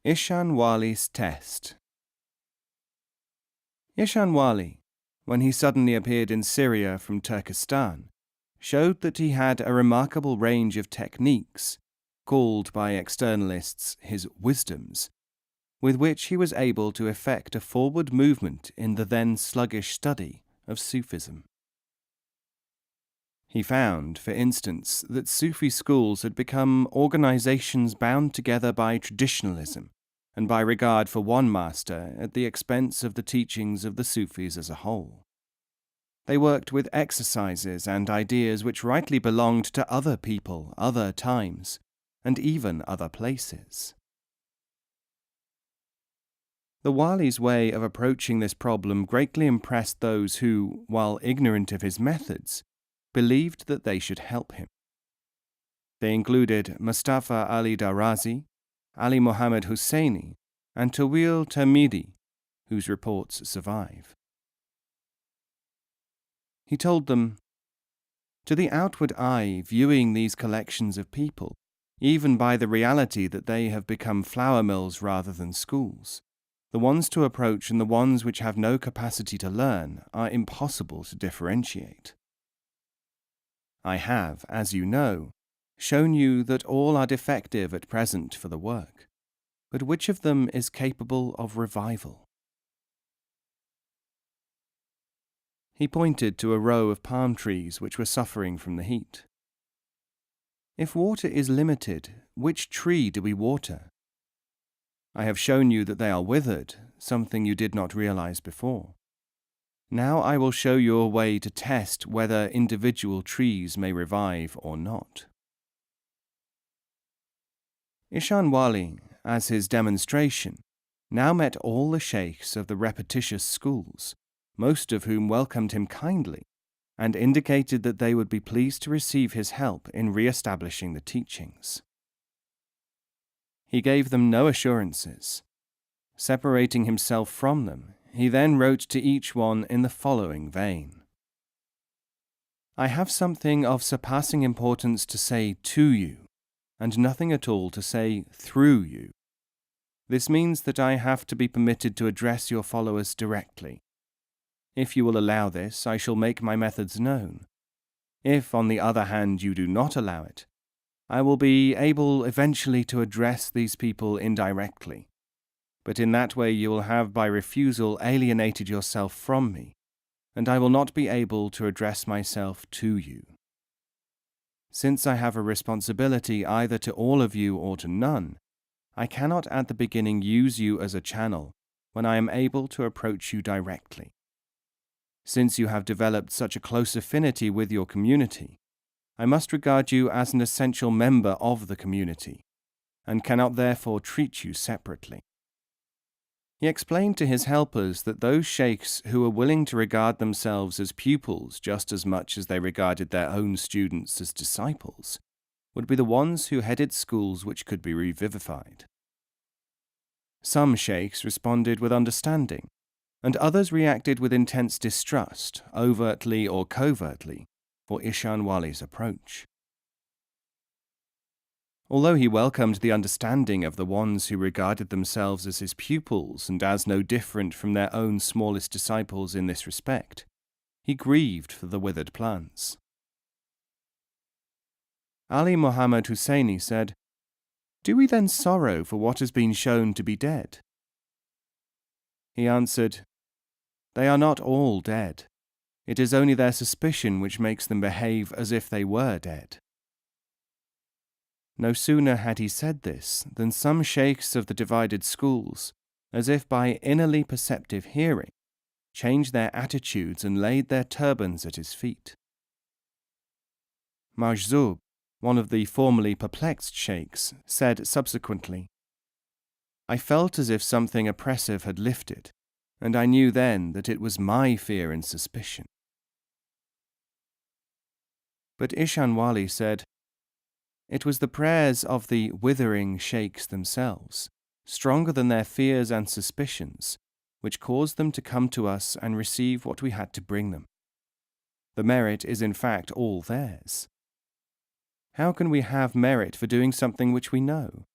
Ihsan Wali's Test. Ihsan Wali, when he suddenly appeared in Syria from Turkestan, showed that he had a remarkable range of techniques, called by externalists his wisdoms, with which he was able to effect a forward movement in the then sluggish study of Sufism. He found, for instance, that Sufi schools had become organizations bound together by traditionalism and by regard for one master at the expense of the teachings of the Sufis as a whole. They worked with exercises and ideas which rightly belonged to other people, other times, and even other places. The Wali's way of approaching this problem greatly impressed those who, while ignorant of his methods, believed that they should help him. They included Mustafa Ali Darazi, Ali Mohammed Husseini, and Tawil Termidi, whose reports survive. He told them, "To the outward eye, viewing these collections of people, even by the reality that they have become flour mills rather than schools, the ones to approach and the ones which have no capacity to learn are impossible to differentiate. I have, as you know, shown you that all are defective at present for the work, but which of them is capable of revival?" He pointed to a row of palm trees which were suffering from the heat. "If water is limited, which tree do we water? I have shown you that they are withered, something you did not realize before. Now I will show you a way to test whether individual trees may revive or not." Ihsan Wali, as his demonstration, now met all the sheikhs of the repetitious schools, most of whom welcomed him kindly and indicated that they would be pleased to receive his help in re-establishing the teachings. He gave them no assurances. Separating himself from them, he then wrote to each one in the following vein: "I have something of surpassing importance to say to you, and nothing at all to say through you. This means that I have to be permitted to address your followers directly. If you will allow this, I shall make my methods known. If, on the other hand, you do not allow it, I will be able eventually to address these people indirectly. But in that way you will have by refusal alienated yourself from me, and I will not be able to address myself to you. Since I have a responsibility either to all of you or to none, I cannot at the beginning use you as a channel when I am able to approach you directly. Since you have developed such a close affinity with your community, I must regard you as an essential member of the community, and cannot therefore treat you separately." He explained to his helpers that those sheikhs who were willing to regard themselves as pupils just as much as they regarded their own students as disciples would be the ones who headed schools which could be revivified. Some sheikhs responded with understanding, and others reacted with intense distrust, overtly or covertly, for Ihsan Wali's approach. Although he welcomed the understanding of the ones who regarded themselves as his pupils and as no different from their own smallest disciples in this respect, he grieved for the withered plants. Ali Mohammed Husseini said, "Do we then sorrow for what has been shown to be dead?" He answered, "They are not all dead. It is only their suspicion which makes them behave as if they were dead." No sooner had he said this than some sheikhs of the divided schools, as if by innerly perceptive hearing, changed their attitudes and laid their turbans at his feet. Majzoub, one of the formerly perplexed sheikhs, said subsequently, "I felt as if something oppressive had lifted, and I knew then that it was my fear and suspicion." But Ihsan Wali said, "It was the prayers of the withering sheikhs themselves, stronger than their fears and suspicions, which caused them to come to us and receive what we had to bring them. The merit is in fact all theirs. How can we have merit for doing something which we know?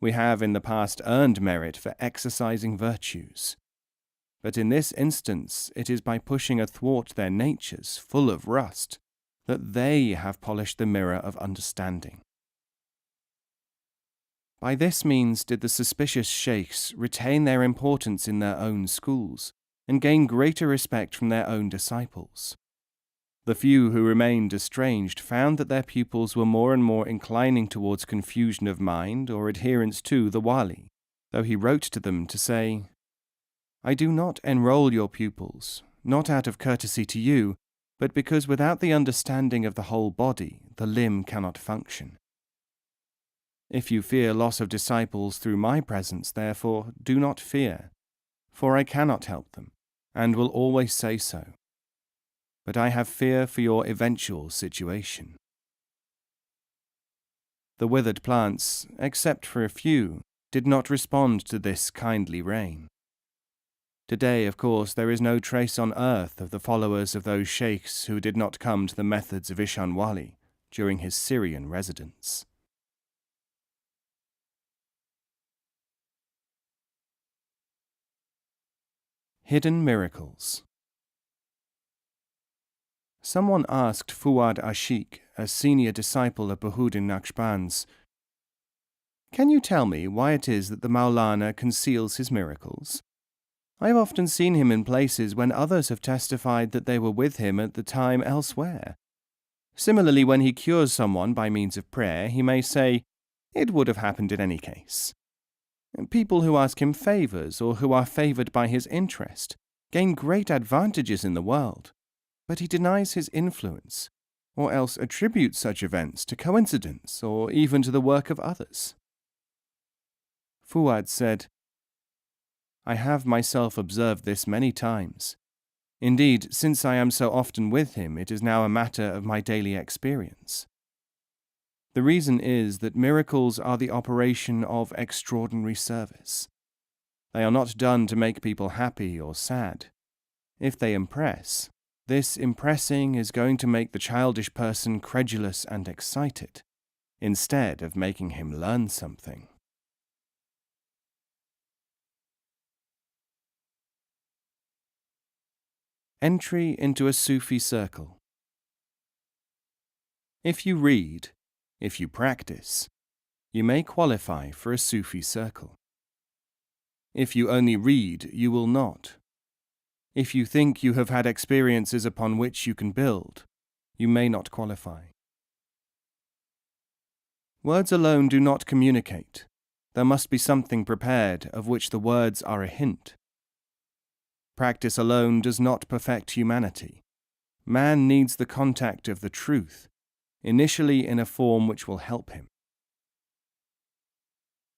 We have in the past earned merit for exercising virtues. But in this instance, it is by pushing athwart their natures, full of rust, that they have polished the mirror of understanding. By this means did the suspicious sheikhs retain their importance in their own schools, and gain greater respect from their own disciples. The few who remained estranged found that their pupils were more and more inclining towards confusion of mind or adherence to the wali, though he wrote to them to say, "I do not enroll your pupils, not out of courtesy to you, but because without the understanding of the whole body, the limb cannot function. If you fear loss of disciples through my presence, therefore, do not fear, for I cannot help them, and will always say so. But I have fear for your eventual situation." The withered plants, except for a few, did not respond to this kindly rain. Today, of course, there is no trace on earth of the followers of those sheikhs who did not come to the methods of Ishan Wali during his Syrian residence. Hidden Miracles. Someone asked Fuad Ashik, a senior disciple of Bahuddin Naqshband's, "Can you tell me why it is that the Maulana conceals his miracles? I have often seen him in places when others have testified that they were with him at the time elsewhere. Similarly, when he cures someone by means of prayer, he may say, 'It would have happened in any case.' People who ask him favours or who are favoured by his interest gain great advantages in the world, but he denies his influence, or else attributes such events to coincidence or even to the work of others." Fuad said, "I have myself observed this many times. Indeed, since I am so often with him, it is now a matter of my daily experience. The reason is that miracles are the operation of extraordinary service. They are not done to make people happy or sad. If they impress, this impressing is going to make the childish person credulous and excited, instead of making him learn something." Entry into a Sufi Circle. If you read, if you practice, you may qualify for a Sufi circle. If you only read, you will not. If you think you have had experiences upon which you can build, you may not qualify. Words alone do not communicate. There must be something prepared of which the words are a hint. Practice alone does not perfect humanity. Man needs the contact of the truth, initially in a form which will help him.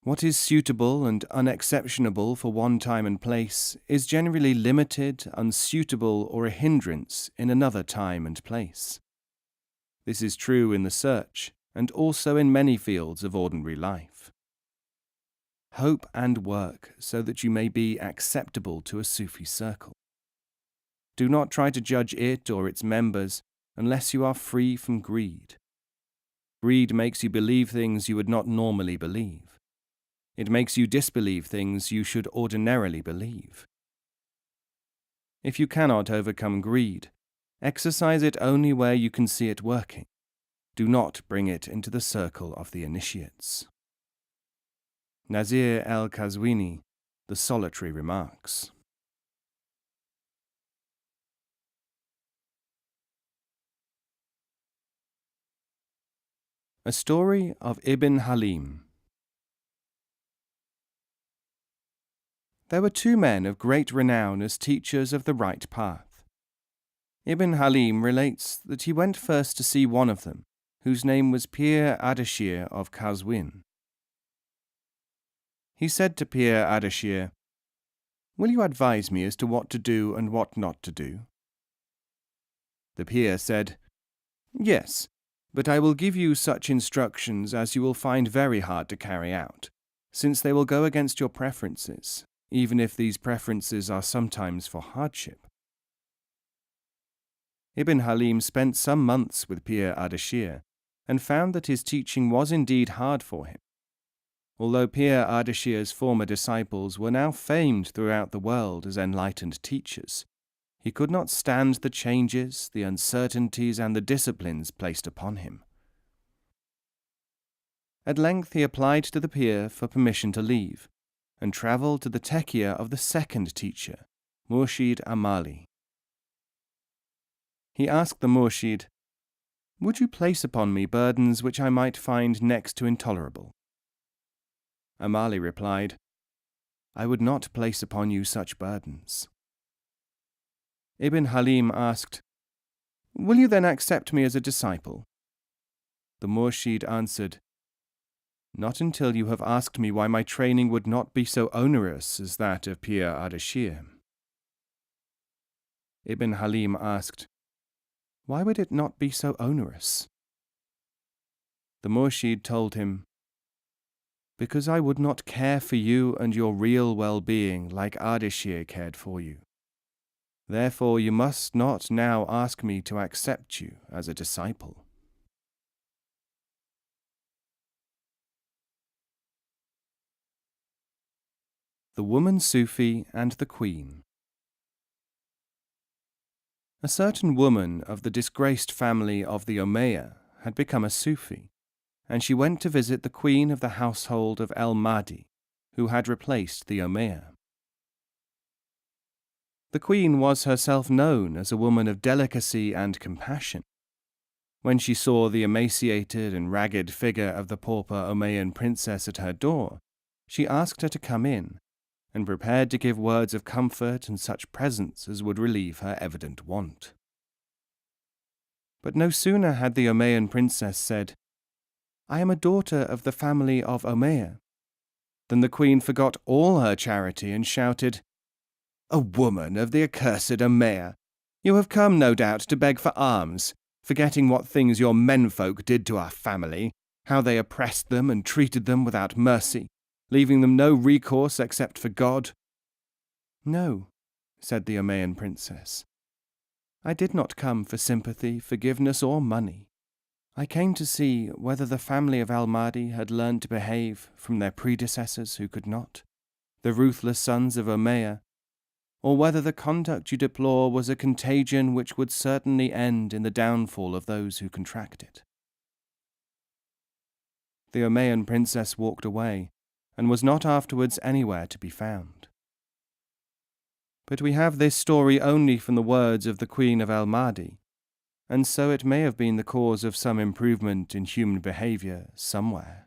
What is suitable and unexceptionable for one time and place is generally limited, unsuitable, or a hindrance in another time and place. This is true in the search, and also in many fields of ordinary life. Hope and work so that you may be acceptable to a Sufi circle. Do not try to judge it or its members unless you are free from greed. Greed makes you believe things you would not normally believe. It makes you disbelieve things you should ordinarily believe. If you cannot overcome greed, exercise it only where you can see it working. Do not bring it into the circle of the initiates. Nazir el-Qazwini, The Solitary Remarks. A Story of Ibn Halim. There were two men of great renown as teachers of the right path. Ibn Halim relates that he went first to see one of them, whose name was Pir Ardashir of Qazwin. He said to Pir Ardashir, "Will you advise me as to what to do and what not to do?" The Pir said, "Yes, but I will give you such instructions as you will find very hard to carry out, since they will go against your preferences, even if these preferences are sometimes for hardship." Ibn Halim spent some months with Pir Ardashir and found that his teaching was indeed hard for him. Although Pir Ardashir's former disciples were now famed throughout the world as enlightened teachers, he could not stand the changes, the uncertainties, and the disciplines placed upon him. At length he applied to the Pir for permission to leave, and travelled to the tekia of the second teacher, Murshid Amali. He asked the Murshid, "Would you place upon me burdens which I might find next to intolerable?" Amali replied, "I would not place upon you such burdens." Ibn Halim asked, "Will you then accept me as a disciple?" The Murshid answered, "Not until you have asked me why my training would not be so onerous as that of Pir Ardashir." Ibn Halim asked, "Why would it not be so onerous?" The Murshid told him, "Because I would not care for you and your real well-being like Ardashir cared for you. Therefore you must not now ask me to accept you as a disciple." The Woman Sufi and the Queen. A certain woman of the disgraced family of the Umayyah had become a Sufi, and she went to visit the queen of the household of al-Mahdi, who had replaced the Umayyah. The queen was herself known as a woman of delicacy and compassion. When she saw the emaciated and ragged figure of the pauper Umayyan princess at her door, she asked her to come in, and prepared to give words of comfort and such presents as would relieve her evident want. But no sooner had the Umayyan princess said, "I am a daughter of the family of Umayyah," than the queen forgot all her charity and shouted, "A woman of the accursed Umayyah! You have come, no doubt, to beg for alms, forgetting what things your menfolk did to our family, how they oppressed them and treated them without mercy, leaving them no recourse except for God." "No," said the Umayyan princess. "I did not come for sympathy, forgiveness, or money. I came to see whether the family of al-Mahdi had learned to behave from their predecessors who could not, the ruthless sons of Umayyah, or whether the conduct you deplore was a contagion which would certainly end in the downfall of those who contract it." The Umayyan princess walked away, and was not afterwards anywhere to be found. But we have this story only from the words of the Queen of al-Mahdi, and so it may have been the cause of some improvement in human behaviour somewhere.